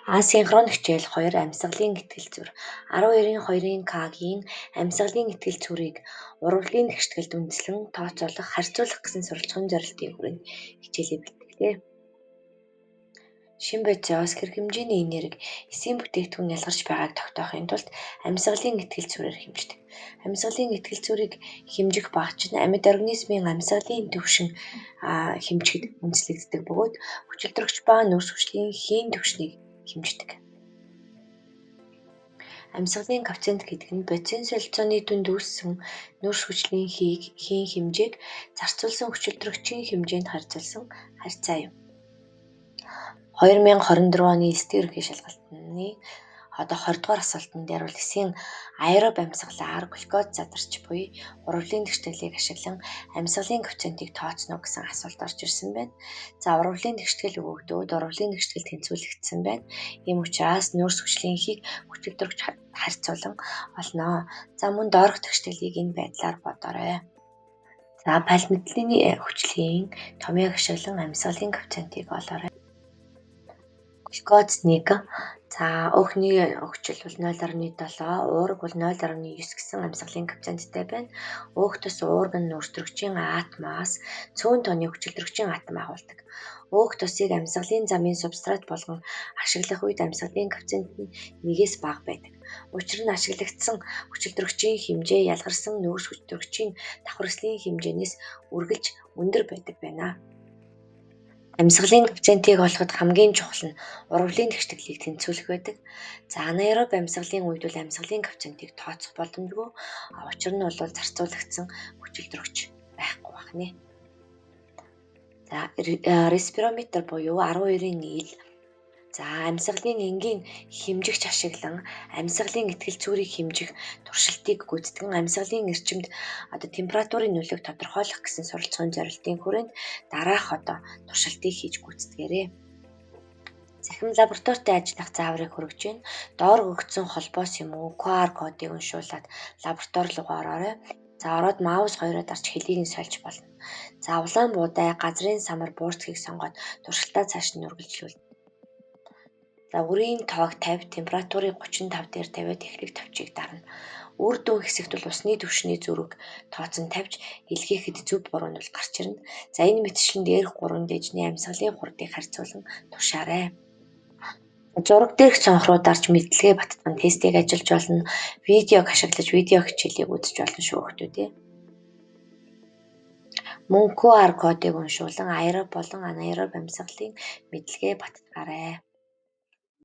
Асинхрон хичээл 2 амьсгалын итгэл зүр 12-2-ын К-гийн амьсгалын итгэл зүрийг урвалын тэгшгэлд үндэслэн тооцоолох, харьцуулах гэсэн сурвалжлагын зорилтын хүрээнд хичээлээ бэлтгэлээ. Шин бодисоос хэрэг хэмжээний энерги эсийн бүтээгдэхүүн ялгарч байгааг тогтоохын тулд амьсгалын итгэл зүрээр хэмждэг. Амьсгалын итгэл зүрийг хэмжих багч нь амьд организмын амьсгалын түвшин хэмжихэд үндэслэгддэг бөгөөд хүчилтөрөгч ба нөөц хүчлийн хийн түвшнийг хэмждэг. Амьсгалын коэффициент гэдэг нь бодисын солилцооны дүнд үүссэн нөөц хүчлийн хийн хэмжээг зарцуулсан хүчилтөрөгчийн хэмжээнд харьцуулсан харьцаа юм. 2024 оны эсдийн ерөнхий шалгалтын 20 дугаар асуултанд яривал эсийн аэроб амьсгалаар глюкоз задарч буй урвалын тэгшгэлийг ашиглан амьсгалын коэффициентийг тооцно гэсэн асуулт орж ирсэн байна. За урвалын тэгшгэл өгөгдөөд урвалын тэгшгэл тэнцвүүлэгдсэн байна. Ийм учраас нөөц хүчлийн хийг хүчилтөрөгч харьцуулан олноо. За мөн доорх тэгшгэлийг энэ байдлаар бодоорой. За палмитлины хүчлийн томьёог ашиглан амьсгалын коэффициентийг олоорой. Глюкоз 1. За өөхний хүчил бол 0.7, уурга бол 0.9 гэсэн амьсгалын коэффициенттэй байна. Өөх тус уурга нь нөөцтөрөгчийн атомоос цөөн тооны хүчилтөрөгчийн атом агуулдаг. Өөх тусыг амьсгалын замын субстрат болгон ашиглах үед амьсгалын коэффициент нь 1-ээс бага байдаг. Учир нь ашиглагдсан хүчилтөрөгчийн хэмжээ ялгарсан нөөц хүчилтөрөгчийн давхарслын хэмжээнээс үргэлж өндөр байдаг байна. Амьсгалын коэффициентийг олоход хамгийн чухал нь урвалын тэгшгэлийг тэнцвүүлэх байдаг. За анаэроб амьсгалын үед бол амьсгалын коэффициентийг тооцох боломжгүй. Учир нь бол зарцуулагдсан хүчилтөрөгч байхгүй байна. За респирометр буюу 12-ын ил. За амьсгалын энгийн хэмжигч ашиглан амьсгалын итгэл зүрийг хэмжих туршилтыг гүйцэтгэн амьсгалын эрчимд температурын нөлөөг тодорхойлох гэсэн сурвалжлагын зорилтын хүрээнд дараах туршилтыг хийж гүйцэтгээрэй. Захин лабораторитой ажиллах зааврыг хүргэж байна. Доор өгөгдсөн холбоос юм уу QR кодыг уншуулад лаборатори руу ороорой. За ороод маус 2-оор дарж хэлийг нь сольж болно. За улаан буудай газрын самар буурцгийг сонгоод туршилтаа цааш нь үргэлжлүүл. За үрийн тоог 50, температурыг 35 дээр тавиад эхлэх товчийг дарна. Үр дүн хэсэгт бол усны түвшний зүрэг тооцон тавьж илгээхэд зөв буруу нь гарч ирнэ. За энэ мэтчилэн дээрх 3 дээжний амьсгалын хурдыг харьцуулан тушаарай. Зураг дээрх цонхруу дарж мэдлэгээ баттган тестийг ажиллаж болно. Видеог ашиглаж видео хичээлийг үзэж болно шүү хүмүүстээ. Мөн QR кодыг уншуулан аэроб болон анаэроб амьсгалын мэдлэгээ баттгаарай.